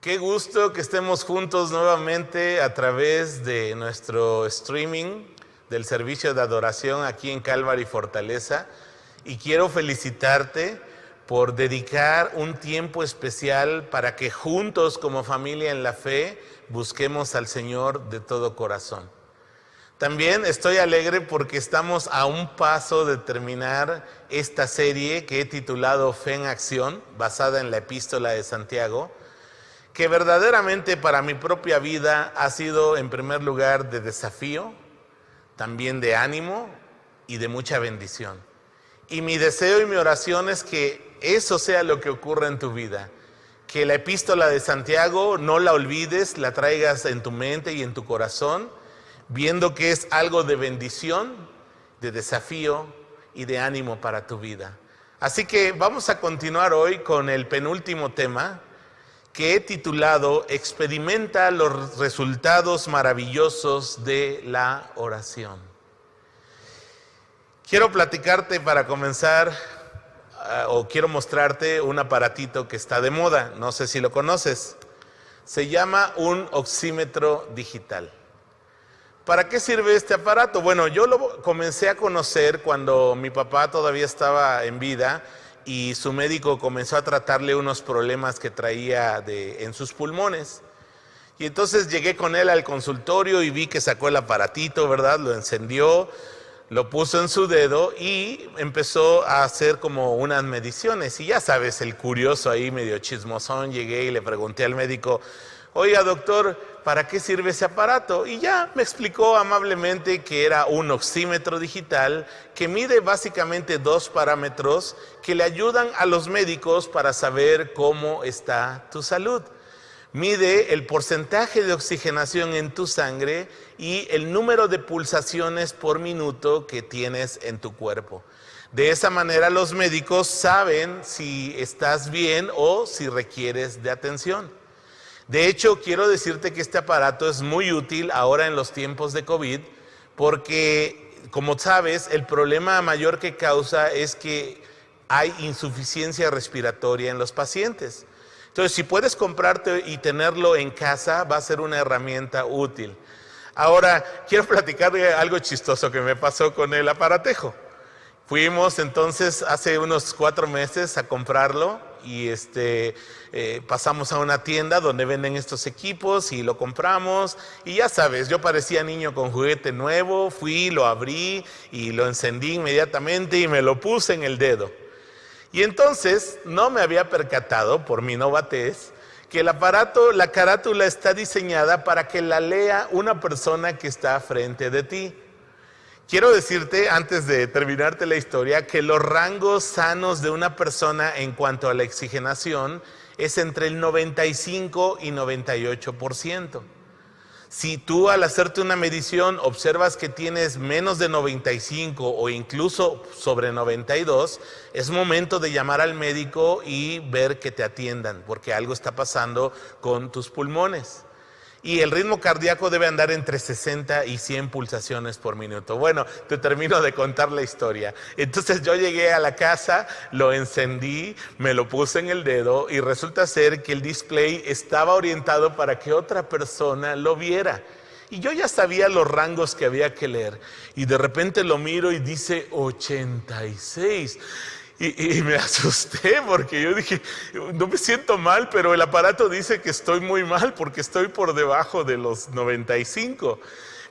Qué gusto que estemos juntos nuevamente a través de nuestro streaming del servicio de adoración aquí en Calvary Fortaleza. Y quiero felicitarte por dedicar un tiempo especial para que juntos como familia en la fe busquemos al Señor de todo corazón. También estoy alegre porque estamos a un paso de terminar esta serie que he titulado Fe en Acción, basada en la Epístola de Santiago, que verdaderamente para mi propia vida ha sido en primer lugar de desafío, también de ánimo y de mucha bendición. Y mi deseo y mi oración es que eso sea lo que ocurra en tu vida, que la Epístola de Santiago no la olvides, la traigas en tu mente y en tu corazón, viendo que es algo de bendición, de desafío y de ánimo para tu vida. Así que vamos a continuar hoy con el penúltimo tema que he titulado Experimenta los resultados maravillosos de la oración. Quiero platicarte para comenzar, o quiero mostrarte un aparatito que está de moda, no sé si lo conoces. Se llama un oxímetro digital. ¿Para qué sirve este aparato? Bueno, yo lo comencé a conocer cuando mi papá todavía estaba en vida y su médico comenzó a tratarle unos problemas que traía en sus pulmones. Y entonces llegué con él al consultorio y vi que sacó el aparatito, ¿verdad? Lo encendió, lo puso en su dedo y empezó a hacer como unas mediciones. Y ya sabes, el curioso ahí medio chismosón, llegué y le pregunté al médico: oiga, doctor, ¿para qué sirve ese aparato? Y ya me explicó amablemente que era un oxímetro digital que mide básicamente dos parámetros que le ayudan a los médicos para saber cómo está tu salud. Mide el porcentaje de oxigenación en tu sangre y el número de pulsaciones por minuto que tienes en tu cuerpo. De esa manera los médicos saben si estás bien o si requieres de atención. De hecho, quiero decirte que este aparato es muy útil ahora en los tiempos de COVID porque, como sabes, el problema mayor que causa es que hay insuficiencia respiratoria en los pacientes. Entonces, si puedes comprarte y tenerlo en casa, va a ser una herramienta útil. Ahora, quiero platicar de algo chistoso que me pasó con el aparatejo. Fuimos entonces hace unos 4 meses a comprarlo y pasamos a una tienda donde venden estos equipos y lo compramos. Y ya sabes, yo parecía niño con juguete nuevo, fui, lo abrí y lo encendí inmediatamente y me lo puse en el dedo. Y entonces no me había percatado, por mi novatez, que el aparato, la carátula está diseñada para que la lea una persona que está frente de ti. Quiero decirte, antes de terminarte la historia, que los rangos sanos de una persona en cuanto a la oxigenación es entre el 95 y 98%. Si tú al hacerte una medición observas que tienes menos de 95 o incluso sobre 92, es momento de llamar al médico y ver que te atiendan, porque algo está pasando con tus pulmones. Y el ritmo cardíaco debe andar entre 60 y 100 pulsaciones por minuto. Bueno, te termino de contar la historia. Entonces yo llegué a la casa, lo encendí, me lo puse en el dedo y resulta ser que el display estaba orientado para que otra persona lo viera. Y yo ya sabía los rangos que había que leer. Y de repente lo miro y dice 86. Y me asusté porque yo dije, no me siento mal, pero el aparato dice que estoy muy mal porque estoy por debajo de los 95.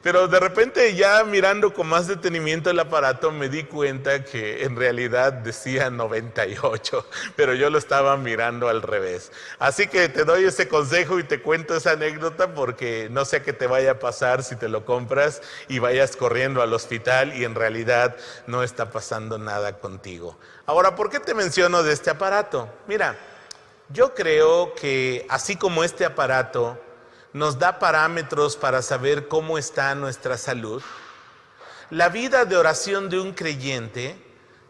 Pero de repente ya mirando con más detenimiento el aparato me di cuenta que en realidad decía 98, pero yo lo estaba mirando al revés. Así que te doy ese consejo y te cuento esa anécdota porque no sé qué te vaya a pasar si te lo compras y vayas corriendo al hospital y en realidad no está pasando nada contigo. Ahora, ¿por qué te menciono de este aparato? Mira, yo creo que así como este aparato nos da parámetros para saber cómo está nuestra salud, la vida de oración de un creyente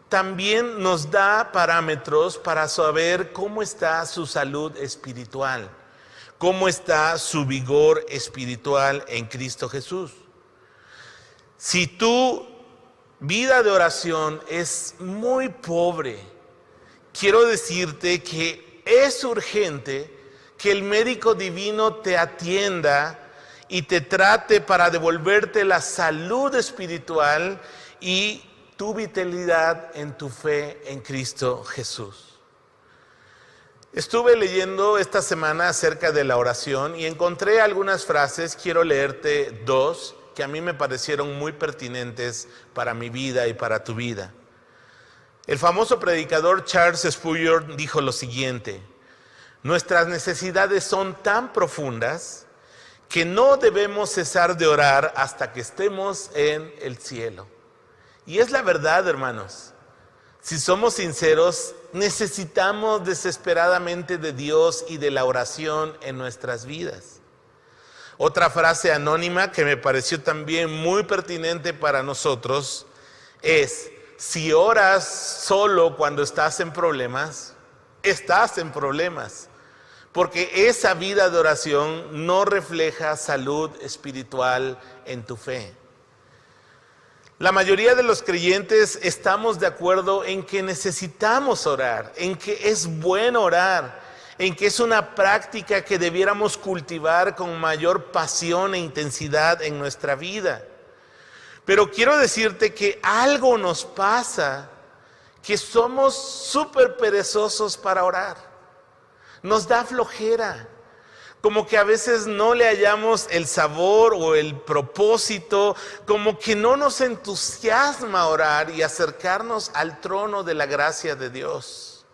también nos da parámetros para saber cómo está su salud espiritual, cómo está su vigor espiritual en Cristo Jesús. Si tu vida de oración es muy pobre, quiero decirte que es urgente que el médico divino te atienda y te trate para devolverte la salud espiritual y tu vitalidad en tu fe en Cristo Jesús. Estuve leyendo esta semana acerca de la oración y encontré algunas frases. Quiero leerte dos que a mí me parecieron muy pertinentes para mi vida y para tu vida. El famoso predicador Charles Spurgeon dijo lo siguiente: nuestras necesidades son tan profundas que no debemos cesar de orar hasta que estemos en el cielo. Y es la verdad, hermanos. Si somos sinceros, necesitamos desesperadamente de Dios y de la oración en nuestras vidas. Otra frase anónima que me pareció también muy pertinente para nosotros es: si oras solo cuando estás en problemas, estás en problemas. Porque esa vida de oración no refleja salud espiritual en tu fe. La mayoría de los creyentes estamos de acuerdo en que necesitamos orar, en que es bueno orar, en que es una práctica que debiéramos cultivar con mayor pasión e intensidad en nuestra vida. Pero quiero decirte que algo nos pasa, que somos súper perezosos para orar. Nos da flojera, como que a veces no le hallamos el sabor o el propósito, como que no nos entusiasma orar y acercarnos al trono de la gracia de Dios.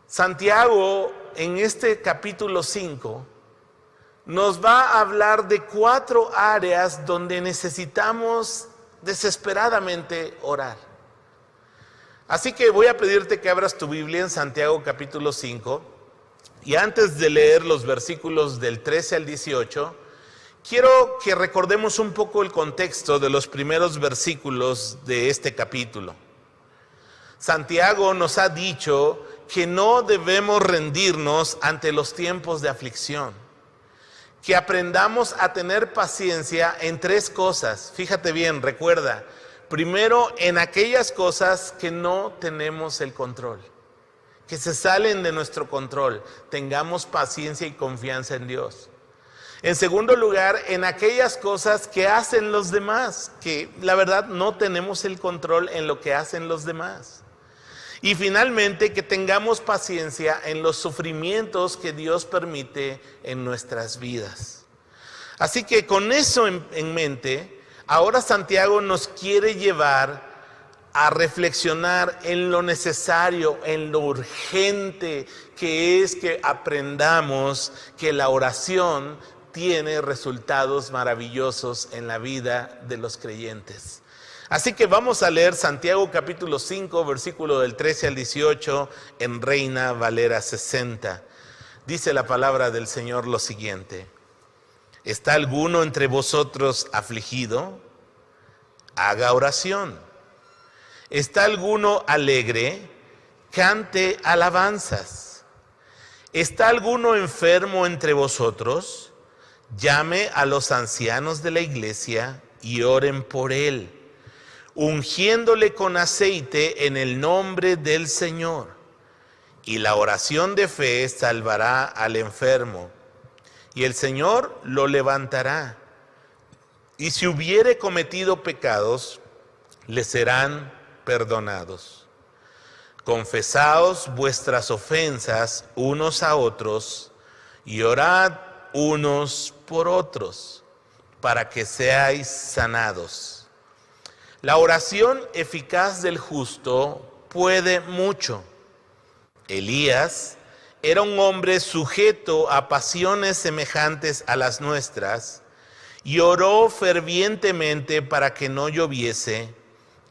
Santiago, en este capítulo 5, nos va a hablar de 4 áreas donde necesitamos desesperadamente orar. Así que voy a pedirte que abras tu Biblia en Santiago capítulo 5, y antes de leer los versículos del 13 al 18, quiero que recordemos un poco el contexto de los primeros versículos de este capítulo. Santiago nos ha dicho que no debemos rendirnos ante los tiempos de aflicción, que aprendamos a tener paciencia en 3 cosas. Fíjate bien, recuerda. Primero, en aquellas cosas que no tenemos el control, que se salen de nuestro control, tengamos paciencia y confianza en Dios. En segundo lugar, en aquellas cosas que hacen los demás, que la verdad no tenemos el control en lo que hacen los demás. Y finalmente, que tengamos paciencia en los sufrimientos que Dios permite en nuestras vidas. Así que con eso en mente, ahora Santiago nos quiere llevar a reflexionar en lo necesario, en lo urgente que es que aprendamos que la oración tiene resultados maravillosos en la vida de los creyentes. Así que vamos a leer Santiago capítulo 5, versículo del 13 al 18 en Reina Valera 60. Dice la palabra del Señor lo siguiente: ¿está alguno entre vosotros afligido? Haga oración. ¿Está alguno alegre? Cante alabanzas. ¿Está alguno enfermo entre vosotros? Llame a los ancianos de la iglesia y oren por él, ungiéndole con aceite en el nombre del Señor. Y la oración de fe salvará al enfermo, y el Señor lo levantará. Y si hubiere cometido pecados, le serán perdonados. Confesaos vuestras ofensas unos a otros y orad unos por otros, para que seáis sanados. La oración eficaz del justo puede mucho. Elías era un hombre sujeto a pasiones semejantes a las nuestras, y oró fervientemente para que no lloviese,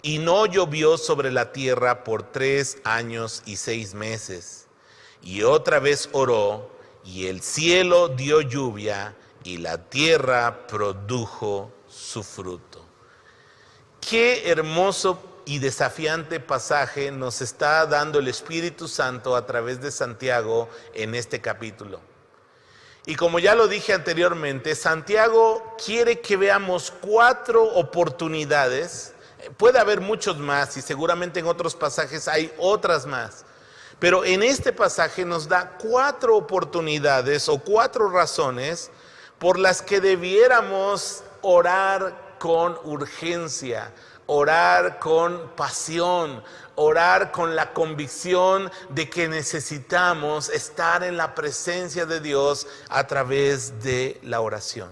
y no llovió sobre la tierra por 3 años y 6 meses. Y otra vez oró, y el cielo dio lluvia, y la tierra produjo su fruto. Qué hermoso y desafiante pasaje nos está dando el Espíritu Santo a través de Santiago en este capítulo. Y como ya lo dije anteriormente, Santiago quiere que veamos 4 oportunidades. Puede haber muchos más y seguramente en otros pasajes hay otras más. Pero en este pasaje nos da 4 oportunidades o 4 razones por las que debiéramos orar con urgencia, orar con pasión, orar con la convicción de que necesitamos estar en la presencia de Dios a través de la oración.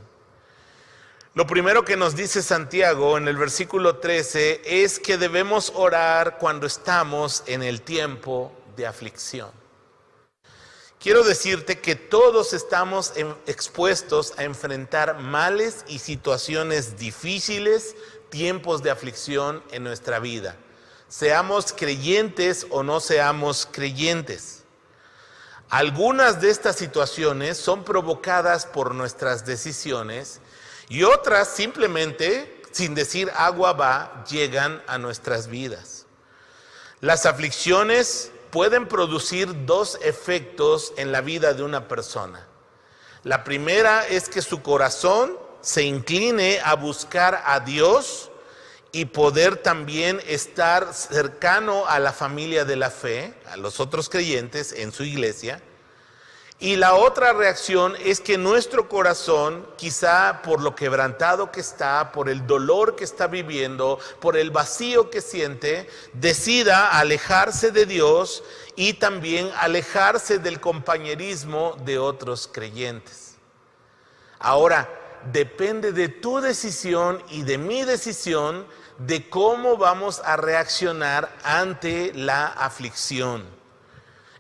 Lo primero que nos dice Santiago en el versículo 13 es que debemos orar cuando estamos en el tiempo de aflicción. Quiero decirte que todos estamos expuestos a enfrentar males y situaciones difíciles, tiempos de aflicción en nuestra vida. Seamos creyentes o no seamos creyentes. Algunas de estas situaciones son provocadas por nuestras decisiones y otras simplemente, sin decir agua va, llegan a nuestras vidas. Las aflicciones pueden producir 2 efectos en la vida de una persona. La primera es que su corazón se incline a buscar a Dios y poder también estar cercano a la familia de la fe, a los otros creyentes en su iglesia. Y la otra reacción es que nuestro corazón, quizá por lo quebrantado que está, por el dolor que está viviendo, por el vacío que siente, decida alejarse de Dios y también alejarse del compañerismo de otros creyentes. Ahora, depende de tu decisión y de mi decisión de cómo vamos a reaccionar ante la aflicción.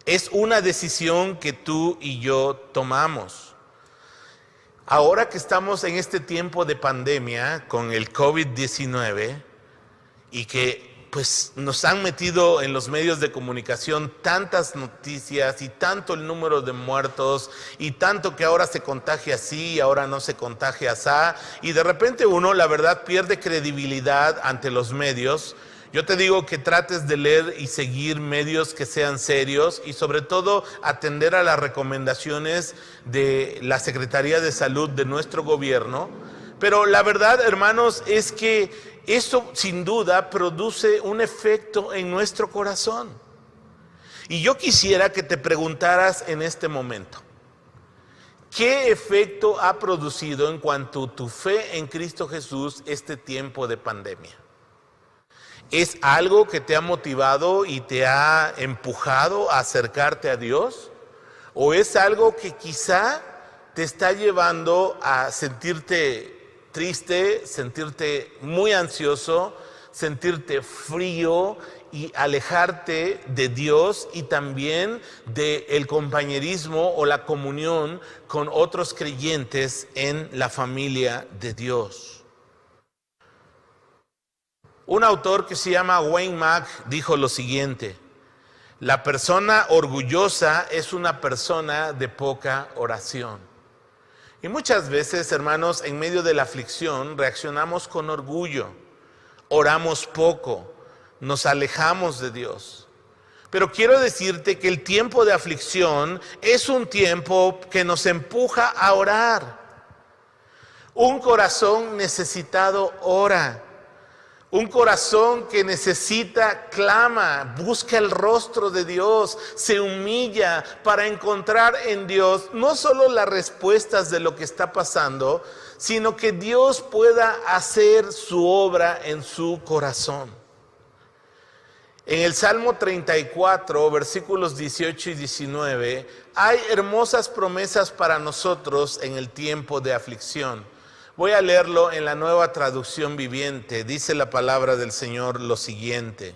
Es una decisión que tú y yo tomamos. Ahora que estamos en este tiempo de pandemia con el COVID-19 y que pues nos han metido en los medios de comunicación tantas noticias y tanto el número de muertos y tanto que ahora se contagia así y ahora no se contagia así, y de repente uno la verdad pierde credibilidad ante los medios. Yo te digo que trates de leer y seguir medios que sean serios y sobre todo atender a las recomendaciones de la Secretaría de Salud de nuestro gobierno. Pero la verdad, hermanos, es que eso sin duda produce un efecto en nuestro corazón. Y yo quisiera que te preguntaras en este momento, ¿qué efecto ha producido en cuanto a tu fe en Cristo Jesús este tiempo de pandemia? ¿Es algo que te ha motivado y te ha empujado a acercarte a Dios? ¿O es algo que quizá te está llevando a sentirte triste, sentirte muy ansioso, sentirte frío y alejarte de Dios y también del compañerismo o la comunión con otros creyentes en la familia de Dios? Un autor que se llama Wayne Mack dijo lo siguiente: la persona orgullosa es una persona de poca oración. Y muchas veces, hermanos, en medio de la aflicción reaccionamos con orgullo, oramos poco, nos alejamos de Dios. Pero quiero decirte que el tiempo de aflicción es un tiempo que nos empuja a orar. Un corazón necesitado ora. Un corazón que necesita, clama, busca el rostro de Dios, se humilla para encontrar en Dios no solo las respuestas de lo que está pasando, sino que Dios pueda hacer su obra en su corazón. En el Salmo 34, versículos 18 y 19, hay hermosas promesas para nosotros en el tiempo de aflicción. Voy a leerlo en la Nueva Traducción Viviente. Dice la palabra del Señor lo siguiente: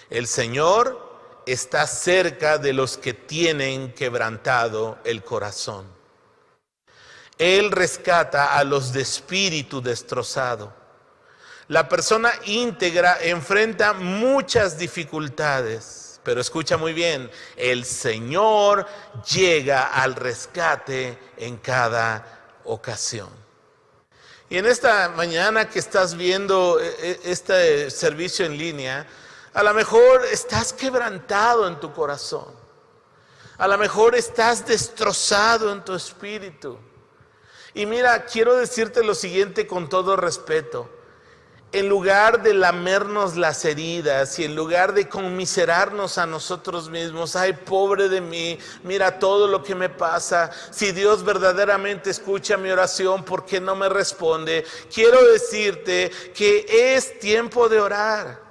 el Señor está cerca de los que tienen quebrantado el corazón. Él rescata a los de espíritu destrozado. La persona íntegra enfrenta muchas dificultades, pero escucha muy bien, el Señor llega al rescate en cada ocasión. Y en esta mañana que estás viendo este servicio en línea, a lo mejor estás quebrantado en tu corazón. A lo mejor estás destrozado en tu espíritu. Y mira, quiero decirte lo siguiente con todo respeto. en lugar de lamernos las heridas y en lugar de conmiserarnos a nosotros mismos, ay, pobre de mí, mira todo lo que me pasa, si Dios verdaderamente escucha mi oración, ¿por qué no me responde? Quiero decirte que es tiempo de orar.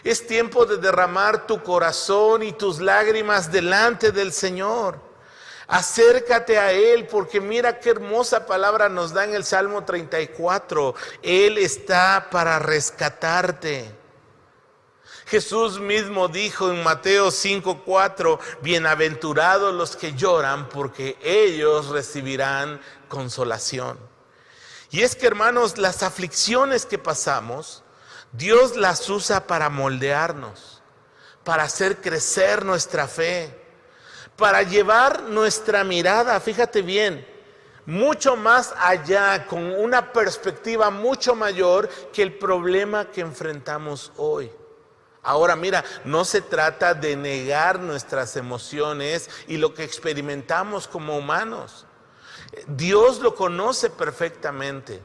Es tiempo de derramar tu corazón y tus lágrimas delante del Señor. Acércate a Él, porque mira qué hermosa palabra nos da en el Salmo 34. Él está para rescatarte. Jesús mismo dijo en Mateo 5:4, bienaventurados los que lloran, porque ellos recibirán consolación. Y es que, hermanos, las aflicciones que pasamos, Dios las usa para moldearnos, para hacer crecer nuestra fe, para llevar nuestra mirada, fíjate bien, mucho más allá, con una perspectiva mucho mayor que el problema que enfrentamos hoy. Ahora mira, no se trata de negar nuestras emociones y lo que experimentamos como humanos. Dios lo conoce perfectamente.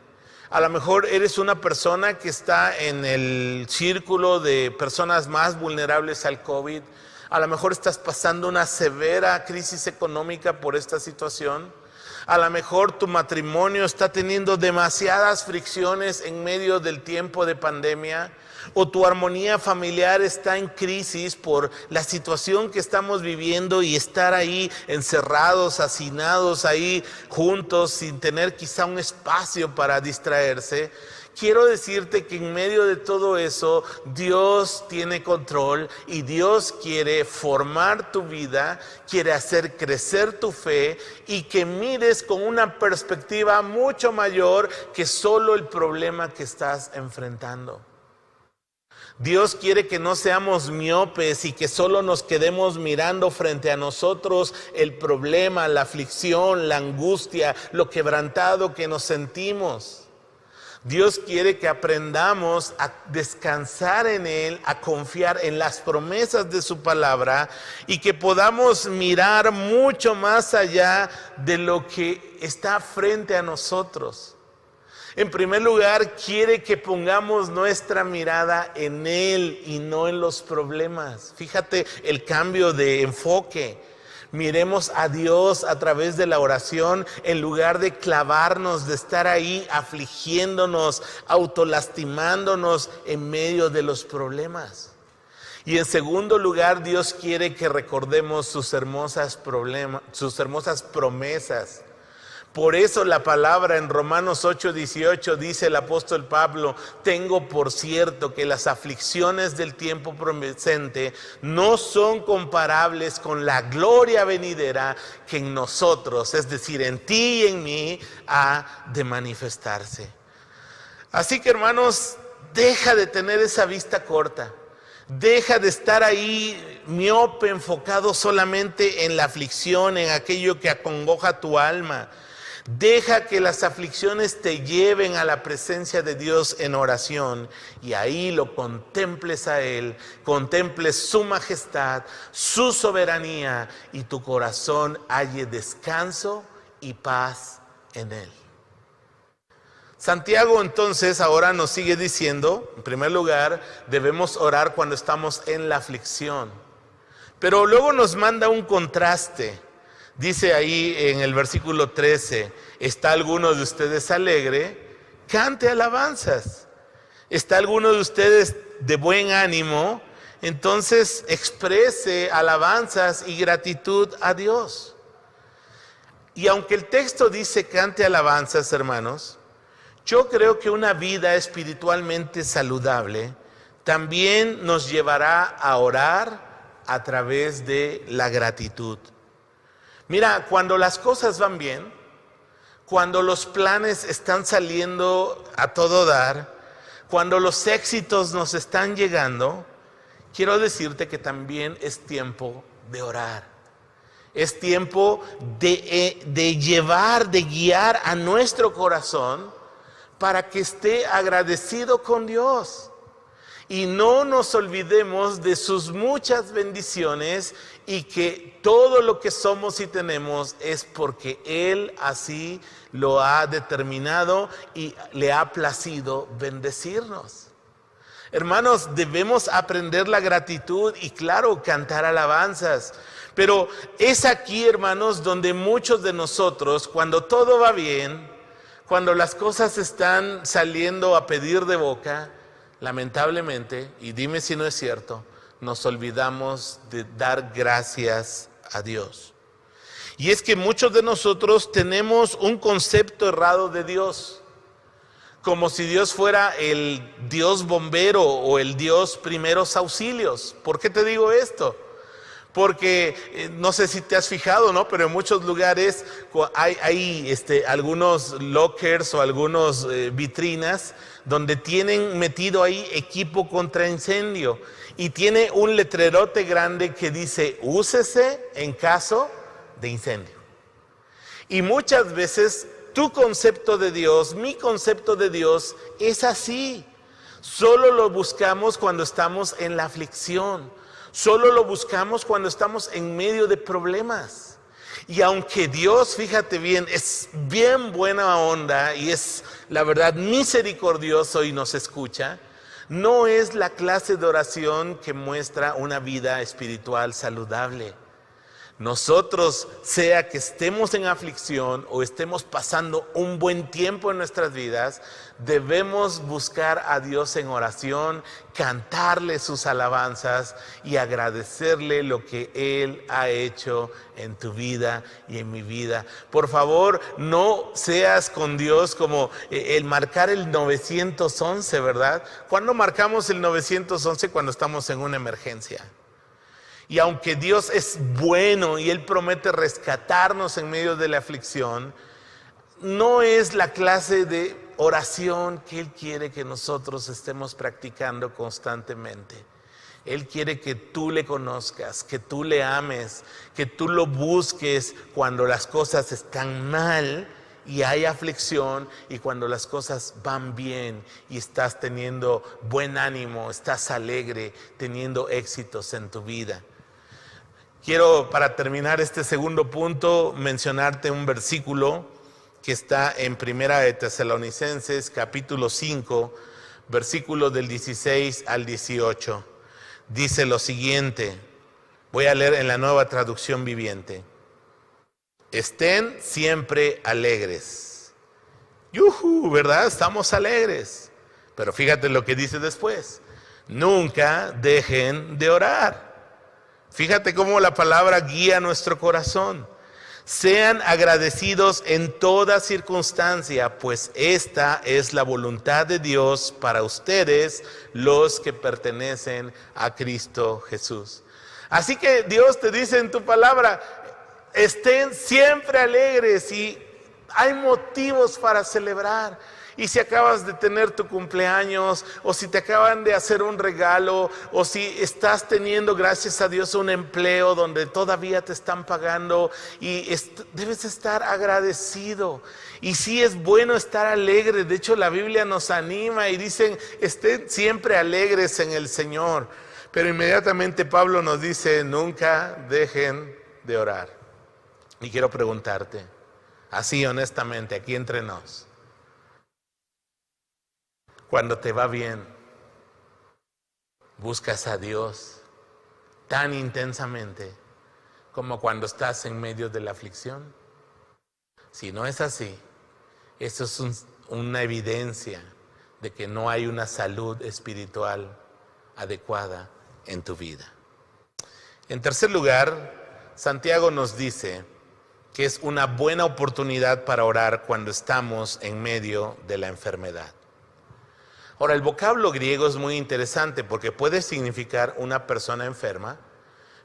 A lo mejor eres una persona que está en el círculo de personas más vulnerables al COVID. A lo mejor estás pasando una severa crisis económica por esta situación. A lo mejor tu matrimonio está teniendo demasiadas fricciones en medio del tiempo de pandemia. O tu armonía familiar está en crisis por la situación que estamos viviendo y estar ahí encerrados, hacinados ahí juntos sin tener quizá un espacio para distraerse. Quiero decirte que en medio de todo eso, Dios tiene control y Dios quiere formar tu vida, quiere hacer crecer tu fe y que mires con una perspectiva mucho mayor que solo el problema que estás enfrentando. Dios quiere que no seamos miopes y que solo nos quedemos mirando frente a nosotros el problema, la aflicción, la angustia, lo quebrantado que nos sentimos. Dios quiere que aprendamos a descansar en Él, a confiar en las promesas de su palabra y que podamos mirar mucho más allá de lo que está frente a nosotros. En primer lugar, quiere que pongamos nuestra mirada en Él y no en los problemas. Fíjate el cambio de enfoque. Miremos a Dios a través de la oración en lugar de clavarnos, de estar ahí afligiéndonos, autolastimándonos en medio de los problemas. Y en segundo lugar, Dios quiere que recordemos sus hermosas promesas. Por eso la palabra en Romanos 8:18 dice el apóstol Pablo, tengo por cierto que las aflicciones del tiempo presente no son comparables con la gloria venidera que en nosotros, es decir, en ti y en mí, ha de manifestarse. Así que, hermanos, deja de tener esa vista corta. Deja de estar ahí miope, enfocado solamente en la aflicción, en aquello que acongoja tu alma. Deja que las aflicciones te lleven a la presencia de Dios en oración y ahí lo contemples a Él, contemples su majestad, su soberanía y tu corazón halle descanso y paz en Él. Santiago entonces ahora nos sigue diciendo, en primer lugar, debemos orar cuando estamos en la aflicción, pero luego nos manda un contraste. Dice ahí en el versículo 13, ¿está alguno de ustedes alegre? Cante alabanzas. ¿Está alguno de ustedes de buen ánimo? Entonces exprese alabanzas y gratitud a Dios. Y aunque el texto dice cante alabanzas, hermanos, yo creo que una vida espiritualmente saludable también nos llevará a orar a través de la gratitud. Mira, cuando las cosas van bien, cuando los planes están saliendo a todo dar, cuando los éxitos nos están llegando, quiero decirte que también es tiempo de orar. Es tiempo de llevar, de guiar a nuestro corazón para que esté agradecido con Dios. Y no nos olvidemos de sus muchas bendiciones y que todo lo que somos y tenemos es porque Él así lo ha determinado y le ha placido bendecirnos. Hermanos, debemos aprender la gratitud y claro, cantar alabanzas. Pero es aquí, hermanos, donde muchos de nosotros, cuando todo va bien, cuando las cosas están saliendo a pedir de boca, lamentablemente, y dime si no es cierto, nos olvidamos de dar gracias a Dios. Y es que muchos de nosotros tenemos un concepto errado de Dios, como si Dios fuera el Dios bombero o el Dios primeros auxilios. ¿Por qué te digo esto? Porque no sé si te has fijado, ¿no? Pero en muchos lugares hay algunos lockers o algunos vitrinas donde tienen metido ahí equipo contra incendio y tiene un letrerote grande que dice úsese en caso de incendio. Y muchas veces tu concepto de Dios, mi concepto de Dios es así. Solo lo buscamos cuando estamos en la aflicción. Solo lo buscamos cuando estamos en medio de problemas. Y aunque Dios, fíjate bien, es bien buena onda y es la verdad misericordioso y nos escucha, no es la clase de oración que muestra una vida espiritual saludable. Nosotros, sea que estemos en aflicción o estemos pasando un buen tiempo en nuestras vidas, debemos buscar a Dios en oración, cantarle sus alabanzas y agradecerle lo que Él ha hecho en tu vida y en mi vida. Por favor, no seas con Dios como el marcar el 911, ¿verdad? ¿Cuándo marcamos el 911? Cuando estamos en una emergencia. Y aunque Dios es bueno y Él promete rescatarnos en medio de la aflicción, no es la clase de oración que Él quiere que nosotros estemos practicando constantemente. Él quiere que tú le conozcas, que tú le ames, que tú lo busques cuando las cosas están mal y hay aflicción, y cuando las cosas van bien y estás teniendo buen ánimo, estás alegre, teniendo éxitos en tu vida. Quiero, para terminar este segundo punto, mencionarte un versículo que está en Primera de Tesalonicenses, capítulo 5, versículos del 16 al 18. Dice lo siguiente, voy a leer en la Nueva Traducción Viviente. Estén siempre alegres. ¡Yujú! ¿Verdad? Estamos alegres. Pero fíjate lo que dice después. Nunca dejen de orar. Fíjate cómo la palabra guía nuestro corazón. Sean agradecidos en toda circunstancia, pues esta es la voluntad de Dios para ustedes, los que pertenecen a Cristo Jesús. Así que Dios te dice en tu palabra, estén siempre alegres y hay motivos para celebrar. Y si acabas de tener tu cumpleaños, o si te acaban de hacer un regalo, o si estás teniendo, gracias a Dios, un empleo donde todavía te están pagando, y debes estar agradecido. Y sí es bueno estar alegre. De hecho, la Biblia nos anima y dicen, estén siempre alegres en el Señor. Pero inmediatamente Pablo nos dice, nunca dejen de orar. Y quiero preguntarte, así honestamente, aquí entre nos, cuando te va bien, buscas a Dios tan intensamente como cuando estás en medio de la aflicción. Si no es así, eso es una evidencia de que no hay una salud espiritual adecuada en tu vida. En tercer lugar, Santiago nos dice que es una buena oportunidad para orar cuando estamos en medio de la enfermedad. Ahora, el vocablo griego es muy interesante porque puede significar una persona enferma,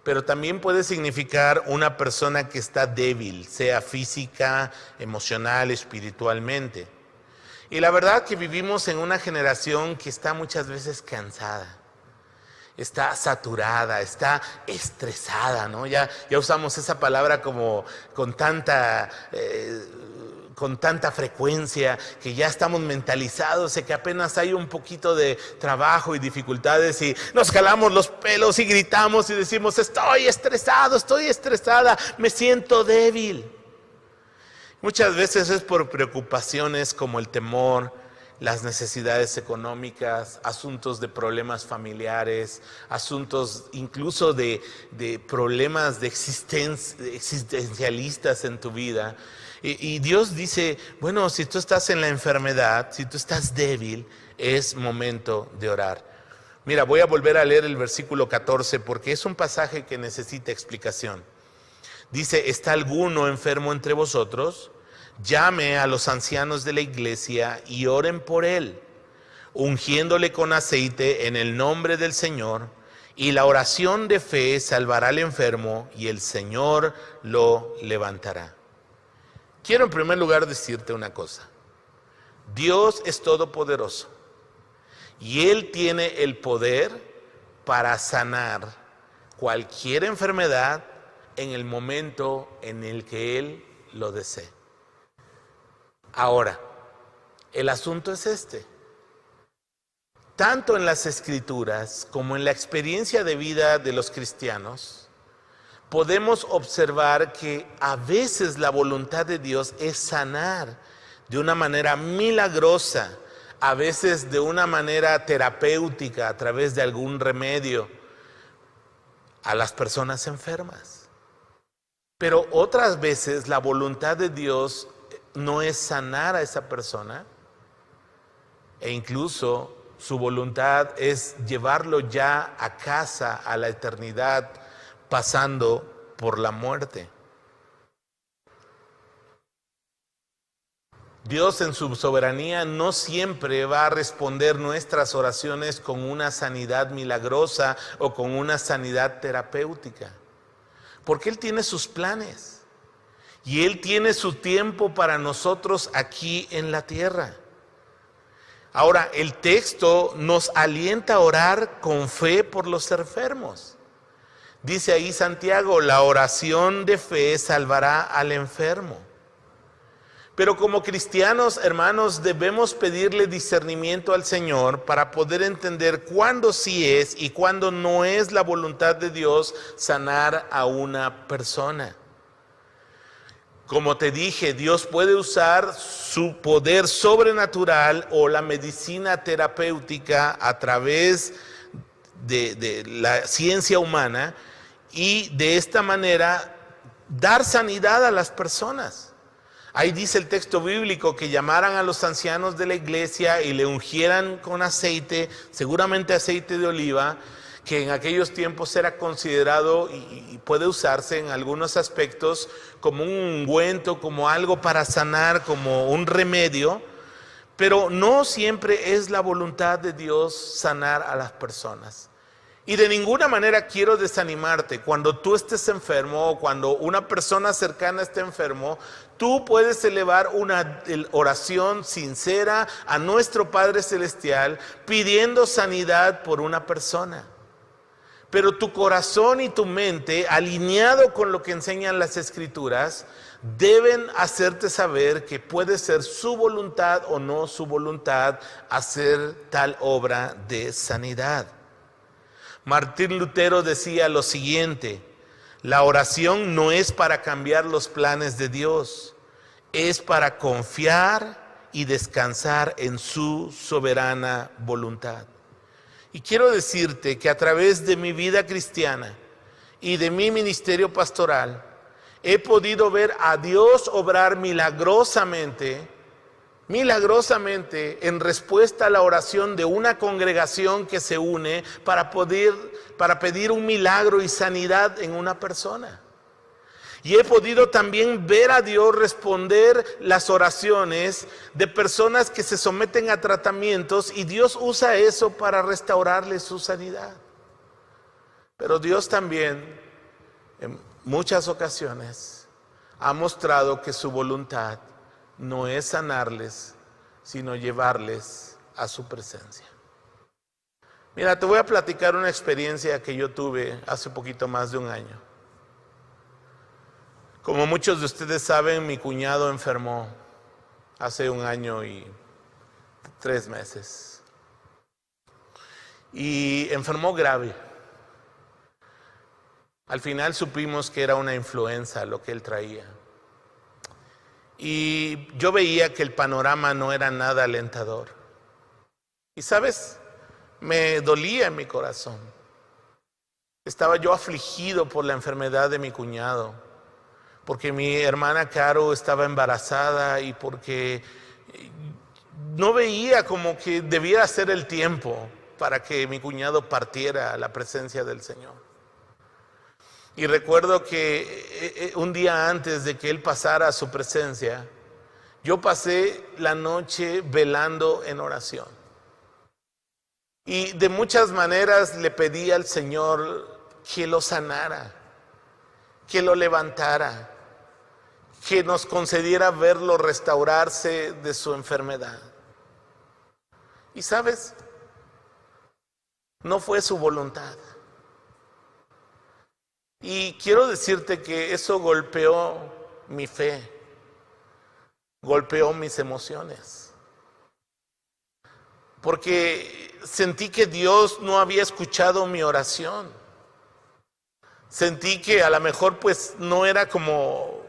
pero también puede significar una persona que está débil, sea física, emocional, espiritualmente. Y la verdad que vivimos en una generación que está muchas veces cansada, está saturada, está estresada, ¿no? Ya usamos esa palabra como con tanta frecuencia, que ya estamos mentalizados de que apenas hay un poquito de trabajo y dificultades y nos jalamos los pelos y gritamos y decimos, estoy estresado, estoy estresada, me siento débil. Muchas veces es por preocupaciones como el temor, las necesidades económicas, asuntos de problemas familiares, asuntos incluso de problemas de existencialistas en tu vida. Y Dios dice, bueno, si tú estás en la enfermedad, si tú estás débil, es momento de orar. Mira, voy a volver a leer el versículo 14 porque es un pasaje que necesita explicación. Dice, ¿está alguno enfermo entre vosotros? Llame a los ancianos de la iglesia y oren por él, ungiéndole con aceite en el nombre del Señor, y la oración de fe salvará al enfermo y el Señor lo levantará. Quiero en primer lugar decirte una cosa. Dios es todopoderoso y Él tiene el poder para sanar cualquier enfermedad en el momento en el que Él lo desee. Ahora, el asunto es este. Tanto en las Escrituras como en la experiencia de vida de los cristianos, podemos observar que a veces la voluntad de Dios es sanar de una manera milagrosa, a veces de una manera terapéutica a través de algún remedio a las personas enfermas. Pero otras veces la voluntad de Dios no es sanar a esa persona, e incluso su voluntad es llevarlo ya a casa, a la eternidad, pasando por la muerte. Dios en su soberanía no siempre va a responder nuestras oraciones con una sanidad milagrosa o con una sanidad terapéutica, porque Él tiene sus planes. Y Él tiene su tiempo para nosotros aquí en la tierra. Ahora, el texto nos alienta a orar con fe por los enfermos. Dice ahí Santiago, la oración de fe salvará al enfermo. Pero como cristianos, hermanos, debemos pedirle discernimiento al Señor para poder entender cuándo sí es y cuándo no es la voluntad de Dios sanar a una persona. Como te dije, Dios puede usar su poder sobrenatural o la medicina terapéutica a través de la ciencia humana y de esta manera dar sanidad a las personas. Ahí dice el texto bíblico que llamaran a los ancianos de la iglesia y le ungieran con aceite, seguramente aceite de oliva, que en aquellos tiempos era considerado y puede usarse en algunos aspectos como un ungüento, como algo para sanar, como un remedio, pero no siempre es la voluntad de Dios sanar a las personas. Y de ninguna manera quiero desanimarte. Cuando tú estés enfermo o cuando una persona cercana esté enfermo, tú puedes elevar una oración sincera a nuestro Padre Celestial pidiendo sanidad por una persona. Pero tu corazón y tu mente, alineado con lo que enseñan las Escrituras, deben hacerte saber que puede ser su voluntad o no su voluntad hacer tal obra de sanidad. Martín Lutero decía lo siguiente: la oración no es para cambiar los planes de Dios, es para confiar y descansar en su soberana voluntad. Y quiero decirte que a través de mi vida cristiana y de mi ministerio pastoral, he podido ver a Dios obrar milagrosamente en respuesta a la oración de una congregación que se une para pedir un milagro y sanidad en una persona. Y he podido también ver a Dios responder las oraciones de personas que se someten a tratamientos y Dios usa eso para restaurarles su sanidad. Pero Dios también en muchas ocasiones ha mostrado que su voluntad no es sanarles, sino llevarles a su presencia. Mira, te voy a platicar una experiencia que yo tuve hace poquito más de un año. Como muchos de ustedes saben, mi cuñado enfermó hace 1 año y 3 meses. Y enfermó grave. Al final supimos que era una influenza lo que él traía. Y yo veía que el panorama no era nada alentador. Y sabes, me dolía en mi corazón. Estaba yo afligido por la enfermedad de mi cuñado, porque mi hermana Caro estaba embarazada y porque no veía como que debiera ser el tiempo para que mi cuñado partiera a la presencia del Señor. Y recuerdo que un día antes de que él pasara a su presencia, yo pasé la noche velando en oración. Y de muchas maneras le pedí al Señor que lo sanara, que lo levantara, que nos concediera verlo restaurarse de su enfermedad. Y sabes, no fue su voluntad. Y quiero decirte que eso golpeó mi fe, golpeó mis emociones, porque sentí que Dios no había escuchado mi oración. Sentí que a lo mejor pues no era como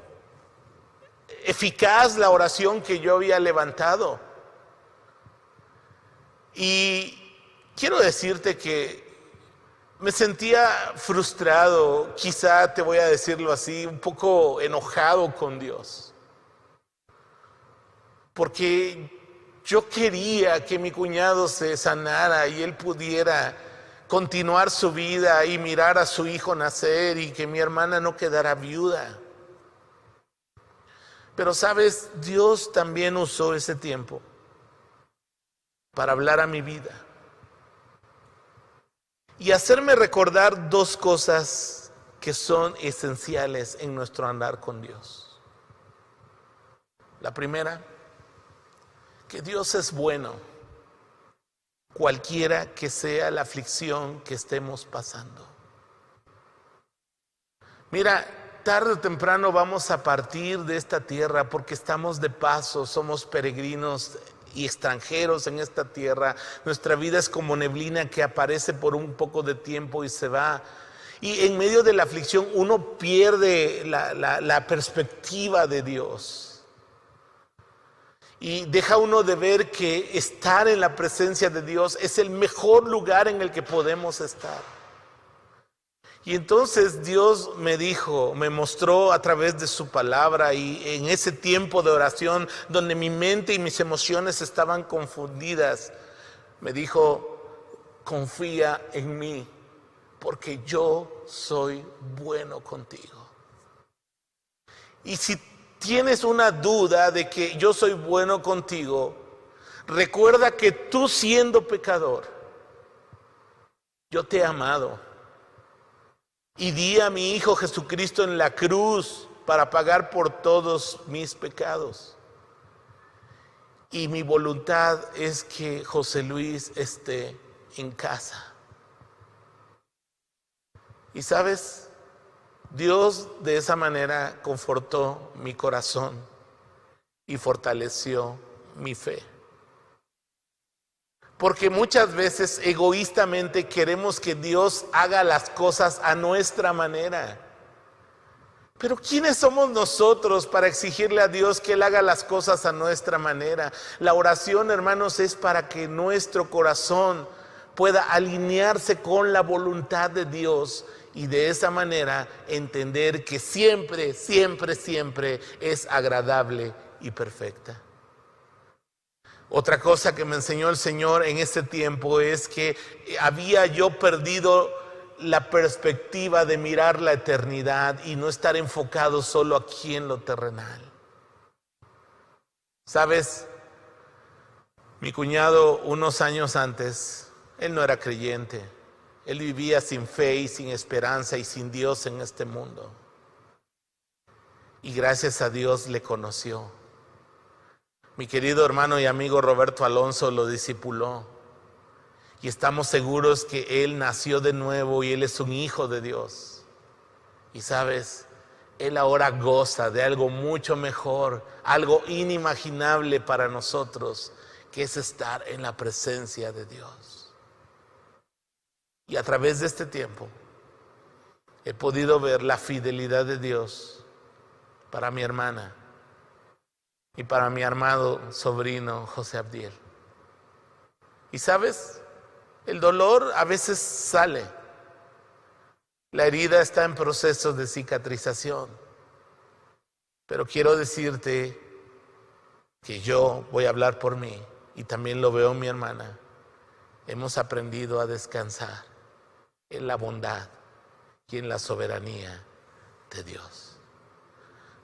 eficaz la oración que yo había levantado. Y quiero decirte que me sentía frustrado, quizá te voy a decirlo así, un poco enojado con Dios. Porque yo quería que mi cuñado se sanara y él pudiera continuar su vida y mirar a su hijo nacer y que mi hermana no quedara viuda. Pero sabes, Dios también usó ese tiempo para hablar a mi vida y hacerme recordar dos cosas que son esenciales en nuestro andar con Dios. La primera, que Dios es bueno, cualquiera que sea la aflicción que estemos pasando. Mira, tarde o temprano vamos a partir de esta tierra porque estamos de paso, somos peregrinos y extranjeros en esta tierra. Nuestra vida es como neblina que aparece por un poco de tiempo y se va. Y en medio de la aflicción uno pierde la perspectiva de Dios. Y deja uno de ver que estar en la presencia de Dios es el mejor lugar en el que podemos estar. Y entonces Dios me dijo, me mostró a través de su palabra y en ese tiempo de oración donde mi mente y mis emociones estaban confundidas, me dijo, confía en mí porque yo soy bueno contigo. Y si tienes una duda de que yo soy bueno contigo, recuerda que tú siendo pecador, yo te he amado. Y di a mi Hijo Jesucristo en la cruz para pagar por todos mis pecados. Y mi voluntad es que José Luis esté en casa. Y sabes, Dios de esa manera confortó mi corazón y fortaleció mi fe. Porque muchas veces egoístamente queremos que Dios haga las cosas a nuestra manera. Pero ¿quiénes somos nosotros para exigirle a Dios que Él haga las cosas a nuestra manera? La oración, hermanos, es para que nuestro corazón pueda alinearse con la voluntad de Dios y de esa manera entender que siempre, siempre, siempre es agradable y perfecta. Otra cosa que me enseñó el Señor en este tiempo es que había yo perdido la perspectiva de mirar la eternidad y no estar enfocado solo aquí en lo terrenal. ¿Sabes? Mi cuñado unos años antes, él no era creyente. Él vivía sin fe y sin esperanza y sin Dios en este mundo. Y gracias a Dios le conoció. Mi querido hermano y amigo Roberto Alonso lo discipuló y estamos seguros que él nació de nuevo y él es un hijo de Dios. Y sabes, él ahora goza de algo mucho mejor, algo inimaginable para nosotros, que es estar en la presencia de Dios. Y a través de este tiempo he podido ver la fidelidad de Dios para mi hermana y para mi amado sobrino José Abdiel. Y sabes, el dolor a veces sale. La herida está en proceso de cicatrización. Pero quiero decirte que yo voy a hablar por mí, y también lo veo en mi hermana. Hemos aprendido a descansar en la bondad y en la soberanía de Dios.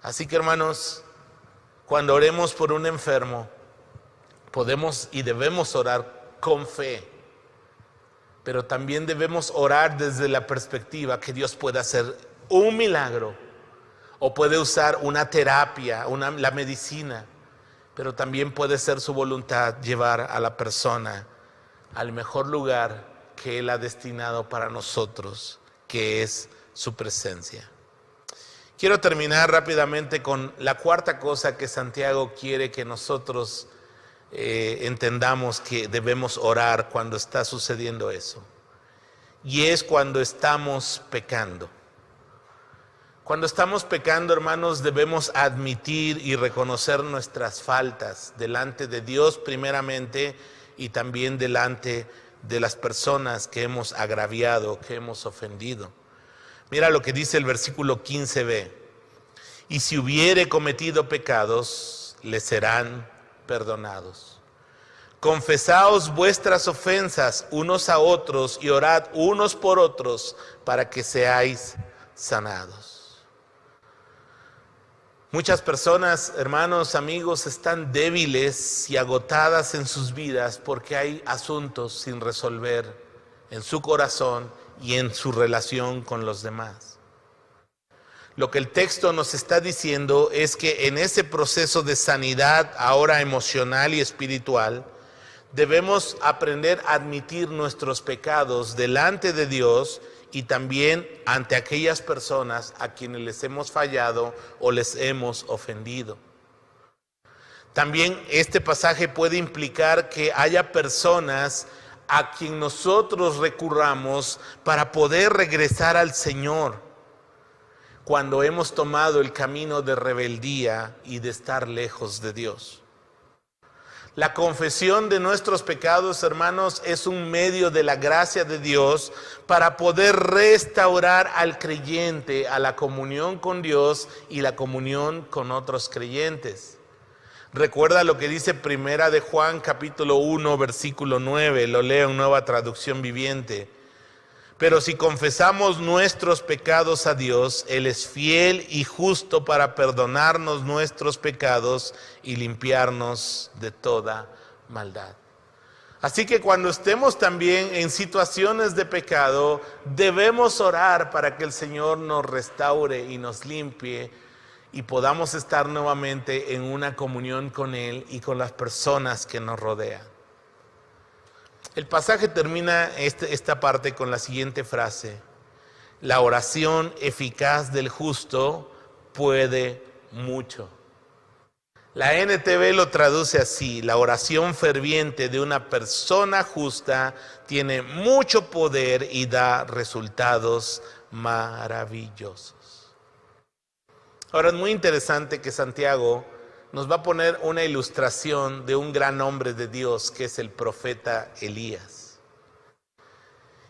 Así que, hermanos, cuando oremos por un enfermo, podemos y debemos orar con fe, pero también debemos orar desde la perspectiva que Dios puede hacer un milagro, o puede usar una terapia, la medicina, pero también puede ser su voluntad llevar a la persona al mejor lugar que Él ha destinado para nosotros, que es su presencia. Quiero terminar rápidamente con la cuarta cosa que Santiago quiere que nosotros entendamos que debemos orar cuando está sucediendo eso. Y es cuando estamos pecando. Cuando estamos pecando, hermanos, debemos admitir y reconocer nuestras faltas delante de Dios primeramente, y también delante de las personas que hemos agraviado, que hemos ofendido. Mira lo que dice el versículo 15b. Y si hubiere cometido pecados, le serán perdonados. Confesaos vuestras ofensas unos a otros y orad unos por otros para que seáis sanados. Muchas personas, hermanos, amigos, están débiles y agotadas en sus vidas porque hay asuntos sin resolver en su corazón y en su relación con los demás. Lo que el texto nos está diciendo es que en ese proceso de sanidad, ahora emocional y espiritual, debemos aprender a admitir nuestros pecados delante de Dios y también ante aquellas personas a quienes les hemos fallado o les hemos ofendido. También este pasaje puede implicar que haya personas a quien nosotros recurramos para poder regresar al Señor cuando hemos tomado el camino de rebeldía y de estar lejos de Dios. La confesión de nuestros pecados, hermanos, es un medio de la gracia de Dios para poder restaurar al creyente a la comunión con Dios y la comunión con otros creyentes. Recuerda lo que dice Primera de Juan, capítulo 1, versículo 9, lo leo en Nueva Traducción Viviente. Pero si confesamos nuestros pecados a Dios, Él es fiel y justo para perdonarnos nuestros pecados y limpiarnos de toda maldad. Así que cuando estemos también en situaciones de pecado, debemos orar para que el Señor nos restaure y nos limpie y podamos estar nuevamente en una comunión con Él y con las personas que nos rodean. El pasaje termina esta parte con la siguiente frase: la oración eficaz del justo puede mucho. La NTV lo traduce así: la oración ferviente de una persona justa tiene mucho poder y da resultados maravillosos. Ahora es muy interesante que Santiago nos va a poner una ilustración de un gran hombre de Dios que es el profeta Elías.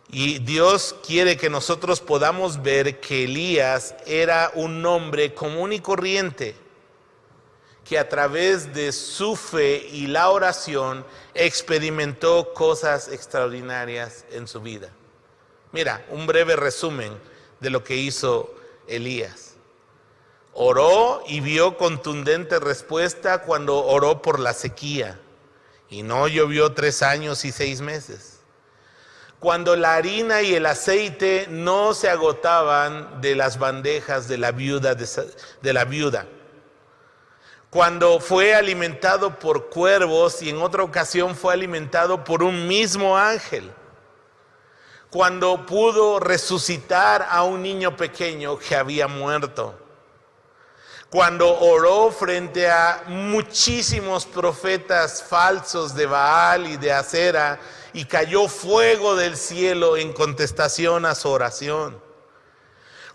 Y Dios quiere que nosotros podamos ver que Elías era un hombre común y corriente, que a través de su fe y la oración experimentó cosas extraordinarias en su vida. Mira, un breve resumen de lo que hizo Elías. Oró y vio contundente respuesta cuando oró por la sequía, y no llovió 3 años y 6 meses. Cuando la harina y el aceite no se agotaban de las bandejas de la viuda. Cuando fue alimentado por cuervos y en otra ocasión fue alimentado por un mismo ángel. Cuando pudo resucitar a un niño pequeño que había muerto. Cuando oró frente a muchísimos profetas falsos de Baal y de Acera y cayó fuego del cielo en contestación a su oración.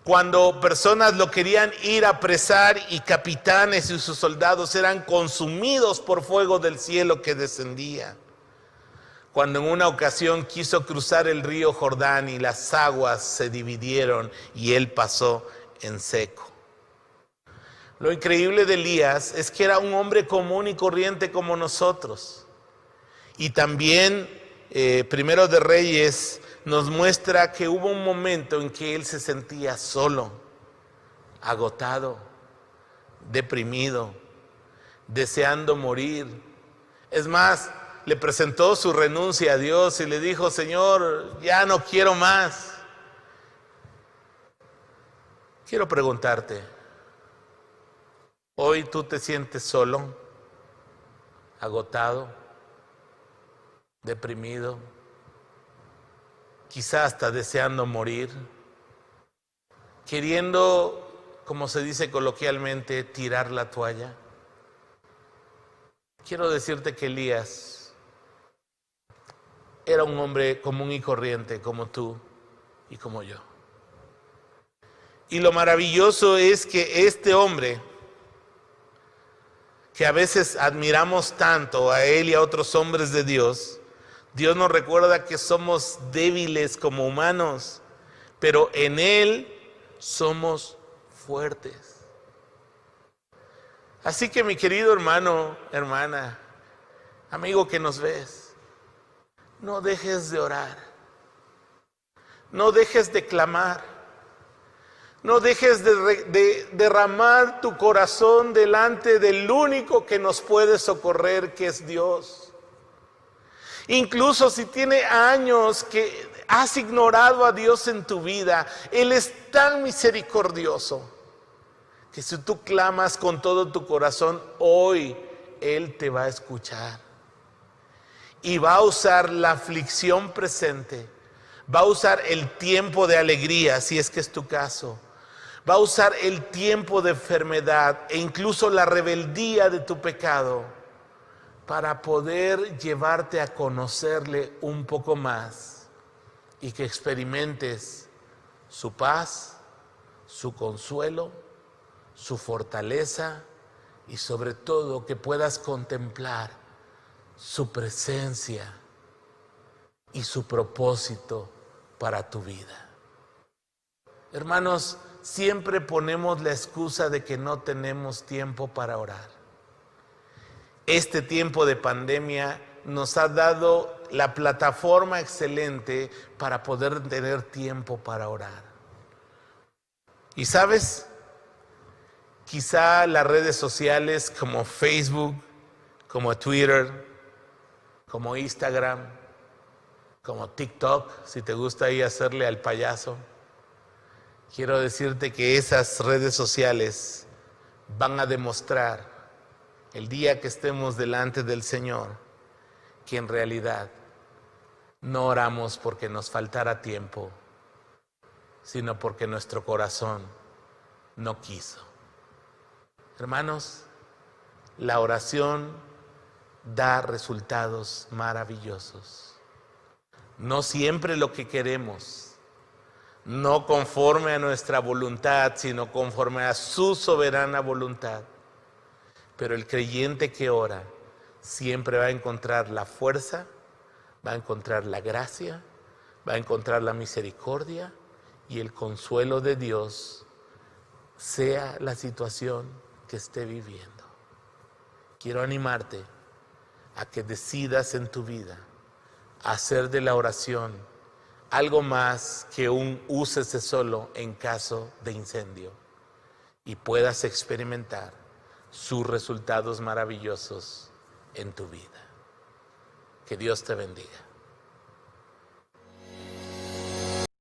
Cuando personas lo querían ir a apresar y capitanes y sus soldados eran consumidos por fuego del cielo que descendía. cuando en una ocasión quiso cruzar el río Jordán y las aguas se dividieron y él pasó en seco. Lo increíble de Elías es que era un hombre común y corriente como nosotros. Y también Primero de Reyes nos muestra que hubo un momento en que él se sentía solo, agotado, deprimido, deseando morir. Es más, le presentó su renuncia a Dios y le dijo: Señor, ya no quiero más. Quiero preguntarte, ¿hoy tú te sientes solo, agotado, deprimido, quizá hasta deseando morir, queriendo, como se dice coloquialmente, tirar la toalla? Quiero decirte que Elías era un hombre común y corriente como tú y como yo. Y lo maravilloso es que este hombre, que a veces admiramos tanto a él y a otros hombres de Dios, Dios nos recuerda que somos débiles como humanos, pero en él somos fuertes. Así que, mi querido hermano, hermana, amigo que nos ves, no dejes de orar, no dejes de clamar, no dejes de derramar tu corazón delante del único que nos puede socorrer, que es Dios. Incluso si tiene años que has ignorado a Dios en tu vida, Él es tan misericordioso que si tú clamas con todo tu corazón, hoy Él te va a escuchar. Y va a usar la aflicción presente, va a usar el tiempo de alegría, si es que es tu caso, va a usar el tiempo de enfermedad e incluso la rebeldía de tu pecado para poder llevarte a conocerle un poco más y que experimentes su paz, su consuelo, su fortaleza y sobre todo que puedas contemplar su presencia y su propósito para tu vida. Hermanos, siempre ponemos la excusa de que no tenemos tiempo para orar. Este tiempo de pandemia nos ha dado la plataforma excelente para poder tener tiempo para orar. Y ¿sabes? Quizá las redes sociales como Facebook, como Twitter, como Instagram, como TikTok, si te gusta ahí hacerle al payaso, quiero decirte que esas redes sociales van a demostrar el día que estemos delante del Señor que en realidad no oramos porque nos faltara tiempo, sino porque nuestro corazón no quiso. Hermanos, la oración da resultados maravillosos. No siempre lo que queremos, no conforme a nuestra voluntad, sino conforme a su soberana voluntad. Pero el creyente que ora siempre va a encontrar la fuerza, va a encontrar la gracia, va a encontrar la misericordia y el consuelo de Dios, sea la situación que esté viviendo. Quiero animarte a que decidas en tu vida hacer de la oración algo más que un úsese solo en caso de incendio y puedas experimentar sus resultados maravillosos en tu vida. Que Dios te bendiga.